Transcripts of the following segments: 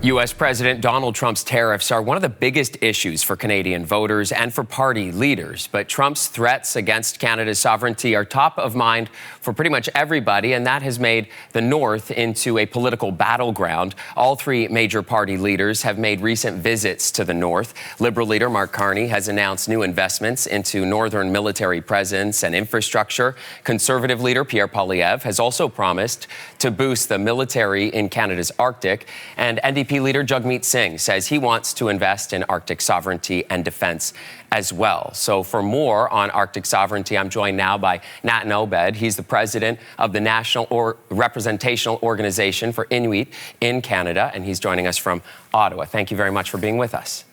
U.S. President Donald Trump's tariffs are one of the biggest issues for Canadian voters and for party leaders. But Trump's threats against Canada's sovereignty are top of mind for pretty much everybody, and that has made the North into a political battleground. All three major party leaders have made recent visits to the North. Liberal leader Mark Carney has announced new investments into northern military presence and infrastructure. Conservative leader Pierre Poilievre has also promised to boost the military in Canada's Arctic. And NDP leader Jagmeet Singh says he wants to invest in Arctic sovereignty and defense as well. So for more on Arctic sovereignty, I'm joined now by Natan Obed. He's the president of the National Representational Organization for Inuit in Canada, and he's joining us from Ottawa. Thank you very much for being with us.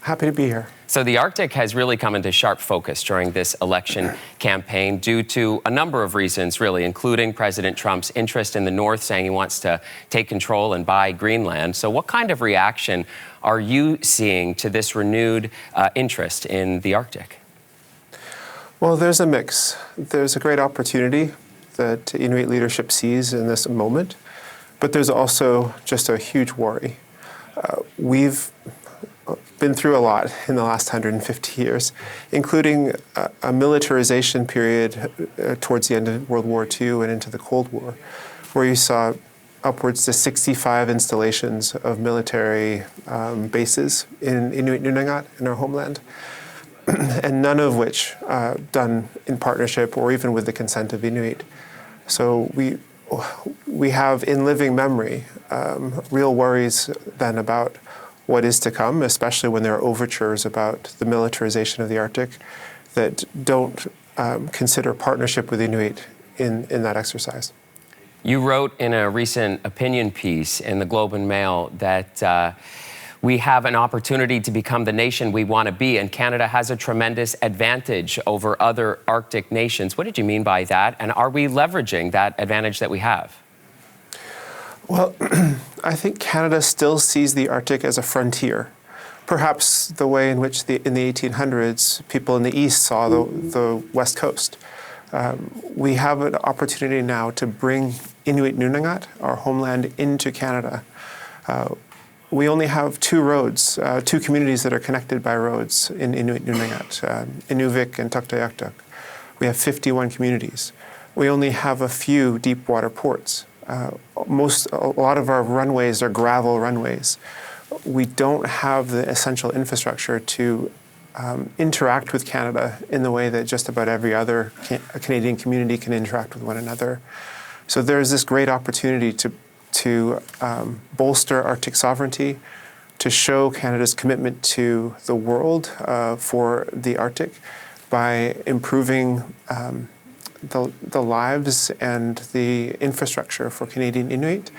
Happy to be here. So the Arctic has really come into sharp focus during this election campaign due to a number of reasons, really, including President Trump's interest in the North, saying he wants to take control and buy Greenland. So what kind of reaction are you seeing to this renewed interest in the Arctic? Well, there's a mix. There's a great opportunity that Inuit leadership sees in this moment, but there's also just a huge worry. We've been through a lot in the last 150 years, including a militarization period towards the end of World War II and into the Cold War, where you saw upwards to 65 installations of military bases in Inuit Nunangat, in our homeland, and none of which done in partnership or even with the consent of Inuit. So we have in living memory real worries then about what is to come, especially when there are overtures about the militarization of the Arctic that don't consider partnership with Inuit in that exercise. You wrote in a recent opinion piece in the Globe and Mail that we have an opportunity to become the nation we want to be, and Canada has a tremendous advantage over other Arctic nations. What did you mean by that? And are we leveraging that advantage that we have? Well, I think Canada still sees the Arctic as a frontier, perhaps the way in which in the 1800s people in the East saw the West Coast. We have an opportunity now to bring Inuit Nunangat, our homeland, into Canada. We only have two roads, two communities that are connected by roads in Inuit Nunangat, Inuvik and Tuktoyaktuk. We have 51 communities. We only have a few deep water ports. A lot of our runways are gravel runways. We don't have the essential infrastructure to interact with Canada in the way that just about every other Canadian community can interact with one another. So there's this great opportunity to bolster Arctic sovereignty, to show Canada's commitment to the world for the Arctic by improving the lives and the infrastructure for Canadian Inuit.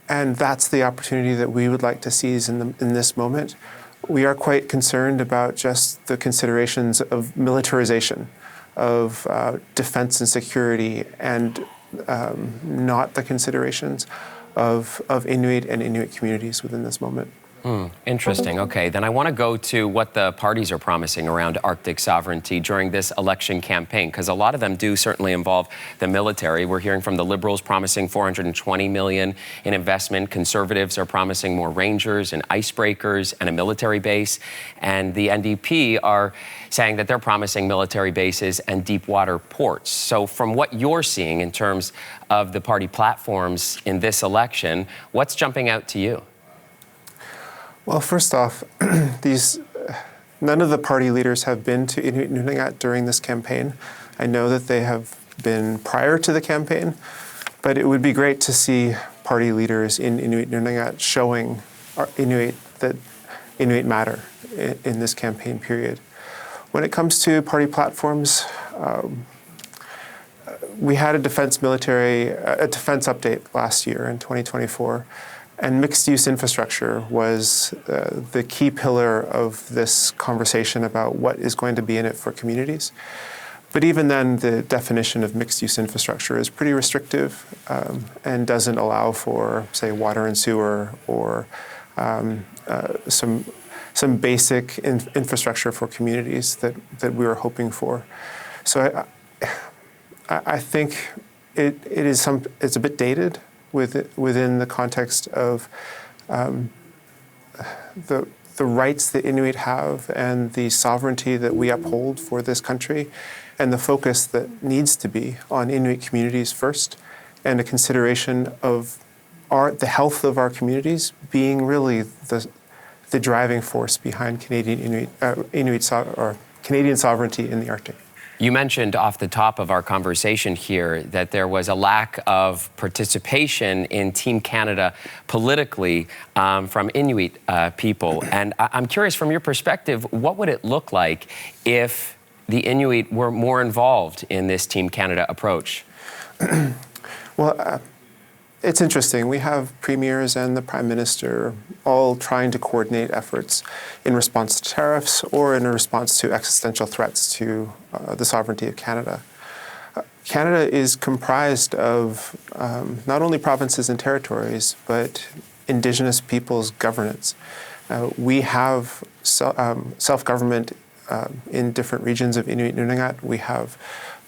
And that's the opportunity that we would like to seize in this moment. We are quite concerned about just the considerations of militarization, of defense and security, and not the considerations of Inuit and Inuit communities within this moment. Interesting. Okay, then I want to go to what the parties are promising around Arctic sovereignty during this election campaign, because a lot of them do certainly involve the military. We're hearing from the Liberals promising $420 million in investment. Conservatives are promising more Rangers and icebreakers and a military base. And the NDP are saying that they're promising military bases and deep water ports. So from what you're seeing in terms of the party platforms in this election, what's jumping out to you? Well, first off, none of the party leaders have been to Inuit Nunangat during this campaign. I know that they have been prior to the campaign, but it would be great to see party leaders in Inuit Nunangat showing Inuit that Inuit matter in this campaign period. When it comes to party platforms, we had a defense update last year in 2024. And mixed-use infrastructure was the key pillar of this conversation about what is going to be in it for communities. But even then, the definition of mixed-use infrastructure is pretty restrictive and doesn't allow for, say, water and sewer or some basic infrastructure for communities that we were hoping for. So I think it's a bit dated within the context of the rights that Inuit have and the sovereignty that we uphold for this country, and the focus that needs to be on Inuit communities first, and a consideration of the health of our communities being really the driving force behind Canadian Canadian sovereignty in the Arctic. You mentioned off the top of our conversation here that there was a lack of participation in Team Canada politically from Inuit people. And I'm curious, from your perspective, what would it look like if the Inuit were more involved in this Team Canada approach? Well, it's interesting. We have premiers and the Prime Minister all trying to coordinate efforts in response to tariffs or in response to existential threats to the sovereignty of Canada. Canada is comprised of not only provinces and territories, but Indigenous peoples' governance. We have self-government in different regions of Inuit Nunangat. We have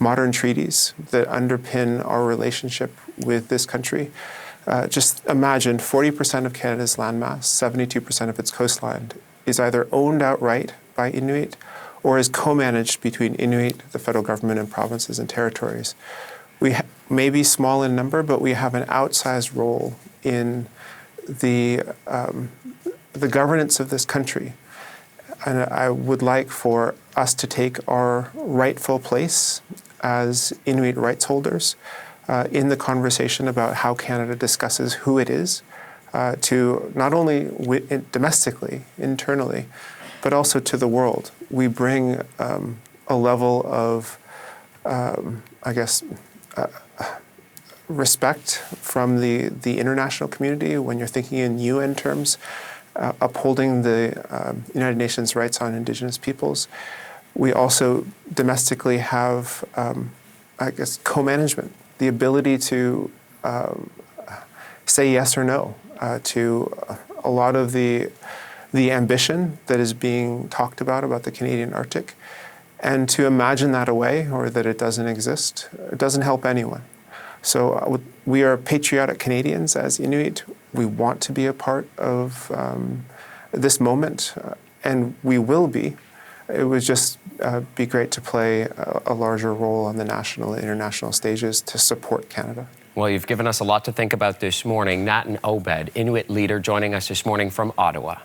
modern treaties that underpin our relationship with this country. Just imagine 40% of Canada's landmass, 72% of its coastline, is either owned outright by Inuit or is co-managed between Inuit, the federal government, and provinces and territories. We may be small in number, but we have an outsized role in the governance of this country. And I would like for us to take our rightful place as Inuit rights holders in the conversation about how Canada discusses who it is, to not only domestically, internally, but also to the world. We bring a level of, respect from the international community when you're thinking in UN terms, upholding the United Nations rights on Indigenous peoples. We also domestically have, co-management, the ability to say yes or no to a lot of the ambition that is being talked about the Canadian Arctic. And to imagine that away or that it doesn't exist, it doesn't help anyone. So we are patriotic Canadians as Inuit. We want to be a part of this moment, and we will be. It would just be great to play a larger role on the national and international stages to support Canada. Well, you've given us a lot to think about this morning. Natan Obed, Inuit leader, joining us this morning from Ottawa.